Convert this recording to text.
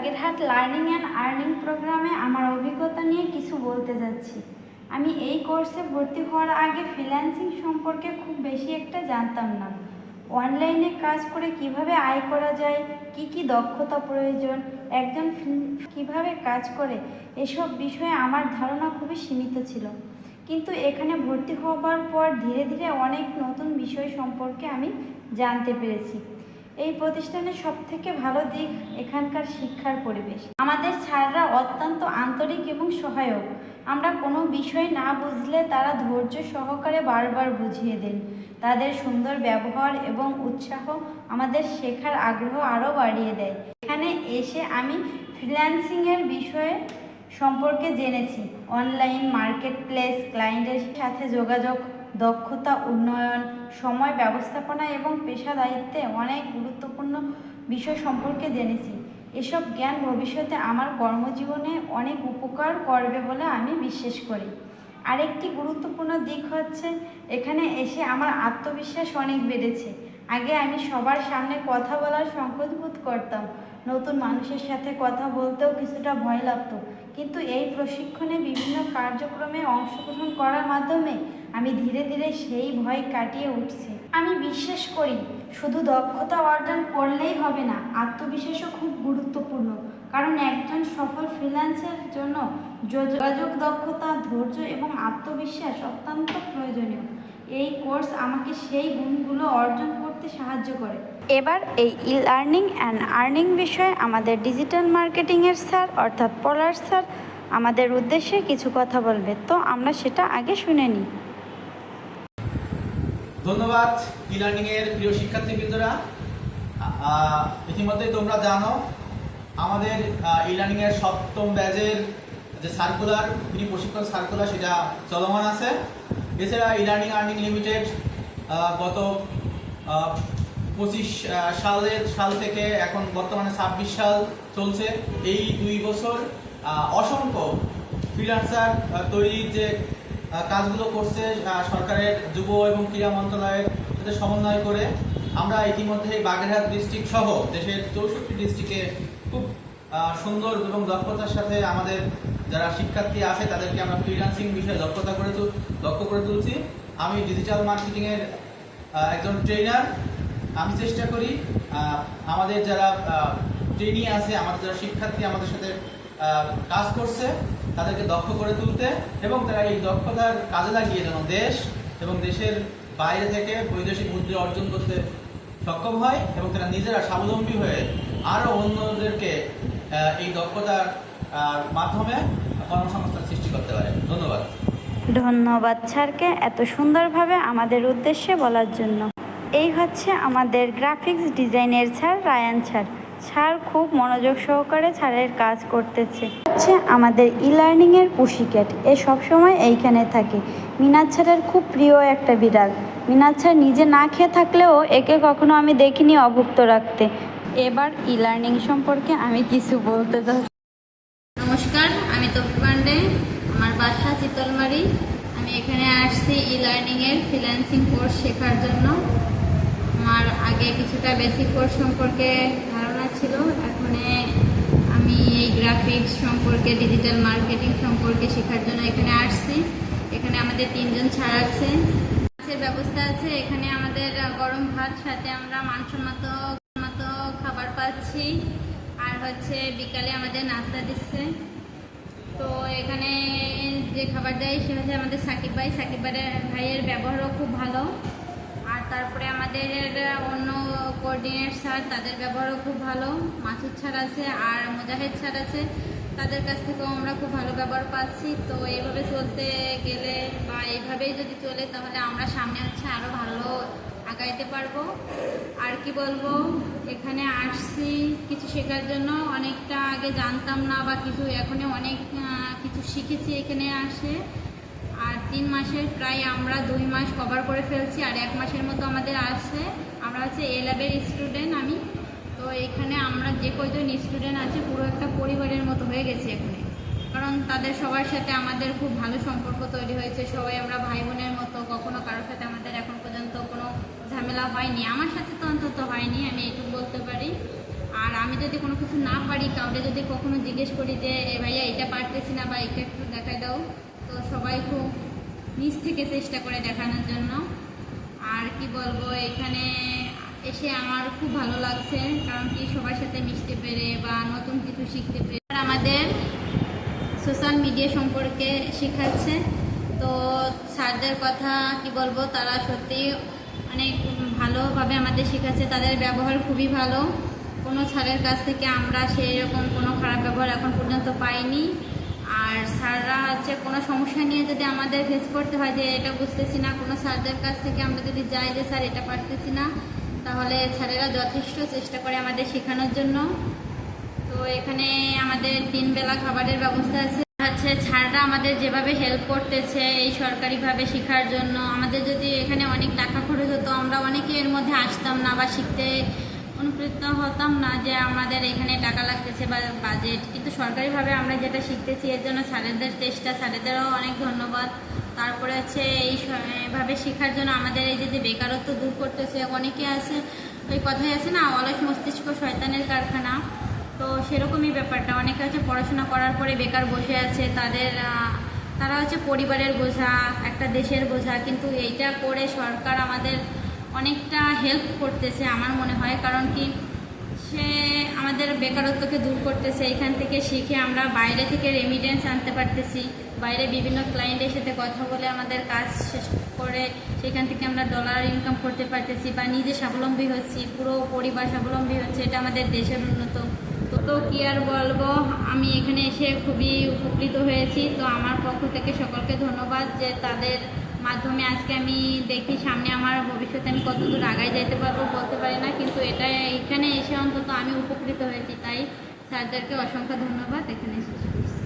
Bagerhat learning and earning প্রোগ্রামে আমার অভিজ্ঞতা নিয়ে কিছু বলতে যাচ্ছি। আমি এই কোর্সে ভর্তি হওয়ার আগে ফ্রিল্যান্সিং সম্পর্কে খুব বেশি একটা জানতাম না। অনলাইনে কাজ করে কিভাবে আয় করা যায়, কি দক্ষতা প্রয়োজন, একজন কিভাবে কাজ করে, এসব বিষয়ে আমার ধারণা খুবই সীমিত ছিল। কিন্তু এখানে ভর্তি হওয়ার পর ধীরে ধীরে অনেক নতুন বিষয় সম্পর্কে আমি জানতে পেরেছি। এই প্রতিষ্ঠানের সবথেকে ভালো দিক এখানকার শিক্ষার পরিবেশ। আমাদের স্যাররা অত্যন্ত আন্তরিক এবং সহায়ক। আমরা কোনো বিষয় না বুঝলে তারা ধৈর্য সহকারে বারবার বুঝিয়ে দেন। তাদের সুন্দর ব্যবহার এবং উৎসাহ আমাদের শেখার আগ্রহ আরও বাড়িয়ে দেয়। এখানে এসে আমি ফ্রিল্যান্সিংয়ের বিষয়ে সম্পর্কে জেনেছি। অনলাইন মার্কেট প্লেস, ক্লায়েন্টের সাথে যোগাযোগ, দক্ষতা উন্নয়ন, সময় ব্যবস্থাপনা এবং পেশাদারিত্বে অনেক গুরুত্বপূর্ণ বিষয় সম্পর্কে জেনেছি। এসব জ্ঞান ভবিষ্যতে আমার কর্মজীবনে অনেক উপকার করবে বলে আমি বিশ্বাস করি। আরেকটি গুরুত্বপূর্ণ দিক হচ্ছে এখানে এসে আমার আত্মবিশ্বাস অনেক বেড়েছে। আগে আমি সবার সামনে কথা বলার সংকোচ বোধ করতাম, নতুন মানুষের সাথে কথা বলতেও কিছুটা ভয় লাগতো। কিন্তু এই প্রশিক্ষণে বিভিন্ন কার্যক্রমে অংশগ্রহণ করার মাধ্যমে আমি ধীরে ধীরে সেই ভয় কাটিয়ে উঠছি। আমি বিশ্বাস করি শুধু দক্ষতা অর্জন করলেই হবে না, আত্মবিশ্বাসও খুব গুরুত্বপূর্ণ। কারণ একজন সফল ফ্রিল্যান্সের জন্য যোগাযোগ দক্ষতা, ধৈর্য এবং আত্মবিশ্বাস অত্যন্ত প্রয়োজনীয়। এই কোর্স আমাকে সেই গুণগুলো অর্জন করতে সাহায্য করে। এবার এই লার্নিং অ্যান্ড আর্নিং বিষয়ে আমাদের ডিজিটাল মার্কেটিংয়ের স্যার অর্থাৎ পলাশ স্যার আমাদের উদ্দেশ্যে কিছু কথা বলবে, তো আমরা সেটা আগে শুনে নিই। ধন্যবাদ ই লার্নিং এর প্রিয় শিক্ষার্থীবৃন্দরা। ইতিমধ্যে তোমরা জানো আমাদের ই লার্নিং এর সপ্তম ব্যাচের যে সার্কুলার মিনি প্রশিক্ষণ সার্কুলার সেটা চলমান আছে। এছাড়া ই লার্নিং আর্নিং লিমিটেড গত 25 সাল থেকে এখন বর্তমানে 26 সাল চলছে। এই 2 বছর অসংখ্য ফ্রিল্যান্সার তৈরির যে কাজগুলো করছে সরকারের যুব এবং ক্রীড়া মন্ত্রণালয়ের সাথে সমন্বয় করে আমরা ইতিমধ্যে বাগেরহাট ডিস্ট্রিক্ট সহ দেশের 64 ডিস্ট্রিক্টে খুব সুন্দর এবং দক্ষতার সাথে আমাদের যারা শিক্ষার্থী আছে তাদেরকে আমরা ফ্রিল্যান্সিং বিষয়ে দক্ষ করে তুলছি। আমি ডিজিটাল মার্কেটিংয়ের একজন ট্রেনার। আমি চেষ্টা করি আমাদের যারা ট্রেনি আছে, আমাদের যারা শিক্ষার্থী আমাদের সাথে কাজ করছে তাদেরকে দক্ষ করে তুলতে এবং তারা এই দক্ষতার কাজে লাগিয়ে যেন দেশ এবং দেশের বাইরে থেকে বৈদেশিক মুদ্রা অর্জন করতে সক্ষম হয় এবং তারা নিজেরা স্বাবলম্বী হয়ে আরও অন্যদেরকে এই দক্ষতার মাধ্যমে কর্মসংস্থান সৃষ্টি করতে পারে। ধন্যবাদ স্যারকে এত সুন্দরভাবে আমাদের উদ্দেশ্যে বলার জন্য। এই হচ্ছে আমাদের গ্রাফিক্স ডিজাইনের স্যার রায়ান স্যার। স্যার খুব মনোযোগ সহকারে স্যারের কাজ করতেছে। হচ্ছে আমাদের ই লার্নিংয়ের পুশিক্যাট, এ সবসময় এইখানে থাকে। মিনাজ স্যারের খুব প্রিয় একটা বিড়াল। মিনাজ স্যার নিজে না খেয়ে থাকলেও একে কখনো আমি দেখিনি অভুক্ত রাখতে। এবার ই লার্নিং সম্পর্কে আমি কিছু বলতে চাচ্ছি। নমস্কার, আমি তপি পান্ডে, আমার বাসা চিতলমারি। আমি এখানে আসছি ই লার্নিংয়ের ফ্রিল্যান্সিং কোর্স শেখার জন্য। আমার আগে কিছুটা বেসিক কোর্স সম্পর্কে ধারণা ছিল, এখন আমি এই গ্রাফিক্স সম্পর্কে, ডিজিটাল মার্কেটিং সম্পর্কে শেখার জন্য এখানে আসছি। এখানে আমাদের 3 জন স্যার আছে, মাছের ব্যবস্থা আছে। এখানে আমাদের গরম ভাত, সাথে আমরা মাংসের মতো খাবার পাচ্ছি। আর হচ্ছে বিকালে আমাদের নাস্তা দিচ্ছে। তো এখানে যে খাবার দেয় সে হচ্ছে আমাদের সাকিব ভাইয়ের ব্যবহারও খুব ভালো। আর তারপরে আমাদের অন্য কোঅর্ডিনেট স্যার, তাদের ব্যবহারও খুব ভালো। মাসুদ স্যার আছে আর মুজাহিদ স্যার আছে, তাদের কাছ থেকেও আমরা খুব ভালো ব্যবহার পাচ্ছি। তো এইভাবে চলতে গেলে বা এইভাবেই যদি চলে তাহলে আমরা সামনে হচ্ছে আরও ভালো আগাইতে পারবো। আর কি বলবো, এখানে আসছি কিছু শেখার জন্য। অনেকটা আগে জানতাম না বা কিছু, এখন অনেক কিছু শিখেছি এখানে আসে। আর 3 মাসের প্রায় আমরা 2 মাস কভার করে ফেলছি, আর 1 মাসের মতো আমাদের আসছে। আমরা হচ্ছে এ ল্যাবের স্টুডেন্ট আমি। তো এখানে আমরা যে কয়জন স্টুডেন্ট আছে পুরো একটা পরিবারের মতো হয়ে গেছে এখানে, কারণ তাদের সবার সাথে আমাদের খুব ভালো সম্পর্ক তৈরি হয়েছে। সবাই আমরা ভাই বোনের মতো, কখনো কারোর সাথে আমাদের এখন পর্যন্ত কোনো ঝামেলা হয়নি। আমার সাথে তো অন্তত হয়নি, আমি এটুকু বলতে পারি। আর আমি যদি কোনো কিছু না পারি, কাউকে যদি কখনো জিজ্ঞেস করি যে এ ভাইয়া এটা পারতেছি না বা এটা একটু দেখাই দাও, তো সবাই খুব নিজ থেকে চেষ্টা করে দেখানোর জন্য। আর কি বলবো, এখানে এসে আমার খুব ভালো লাগছে, কারণ কি সবার সাথে মিশতে পেরে বা নতুন কিছু শিখতে পেরে। আর আমাদের সোশ্যাল মিডিয়া সম্পর্কে শেখাচ্ছে, তো স্যারদের কথা কি বলবো, তারা সত্যি অনেক ভালোভাবে আমাদের শেখাচ্ছে, তাদের ব্যবহার খুবই ভালো। কোনো স্যারের কাছ থেকে আমরা সেই রকম কোনো খারাপ ব্যবহার এখন পর্যন্ত পাইনি। আর স্যাররা হচ্ছে কোনো সমস্যা নিয়ে যদি আমাদের ফেস করতে হয় যে এটা বুঝতেছি না, কোনো স্যারদের কাছ থেকে আমরা যদি যাই যে স্যার এটা পারতেছি না, তাহলে স্যারেরা যথেষ্ট চেষ্টা করে আমাদের শেখানোর জন্য। তো এখানে আমাদের 3 বেলা খাবারের ব্যবস্থা আছে। হচ্ছে স্যাররা আমাদের যেভাবে হেল্প করতেছে এই সরকারিভাবে শেখার জন্য, আমাদের যদি এখানে অনেক টাকা খরচ হতো, আমরা অনেকে এর মধ্যে আসতাম না বা শিখতে অনুপ্রেরিত হতাম না যে আমাদের এখানে টাকা লাগতেছে বা বাজেট। কিন্তু সরকারিভাবে আমরা যেটা শিখতেছি এর জন্য স্যারেদের চেষ্টা, স্যারেদেরও অনেক ধন্যবাদ। তারপরে হচ্ছে এইভাবে শেখার জন্য আমাদের এই যে বেকারত্ব দূর করতেছে। অনেকে আছে, ওই কথাই আছে না, অলস মস্তিষ্ক শয়তানের কারখানা, তো সেরকমই ব্যাপারটা। অনেকে হচ্ছে পড়াশোনা করার পরে বেকার বসে আছে, তারা হচ্ছে পরিবারের বোঝা, একটা দেশের বোঝা। কিন্তু এইটা করে সরকার আমাদের অনেকটা হেল্প করতেছে আমার মনে হয়, কারণ কি সে আমাদের বেকারত্বকে দূর করতেছে। এখান থেকে শিখে আমরা বাইরে থেকে রেমিটেন্স আনতে পারতেছি, বাইরে বিভিন্ন ক্লায়েন্টের সাথে কথা বলে আমাদের কাজ শেষ করে সেখান থেকে আমরা ডলার ইনকাম করতে পারতেছি বা নিজে স্বাবলম্বী হচ্ছি, পুরো পরিবার স্বাবলম্বী হচ্ছে। এটা আমাদের দেশের উন্নত। তো কি আর বলবো, আমি এখানে এসে খুবই উপকৃত হয়েছি। তো আমার পক্ষ থেকে সকলকে ধন্যবাদ যে তাদের মাধ্যমে আজকে আমি দেখি সামনে আমার ভবিষ্যতে আমি কতদূর আগায় যেতে পারবো বলতে পারি না, কিন্তু এটা এখানে এসে অন্তত আমি উপকৃত হয়েছি। তাই স্যারদেরকে অসংখ্য ধন্যবাদ। এখানে শেষ করছি।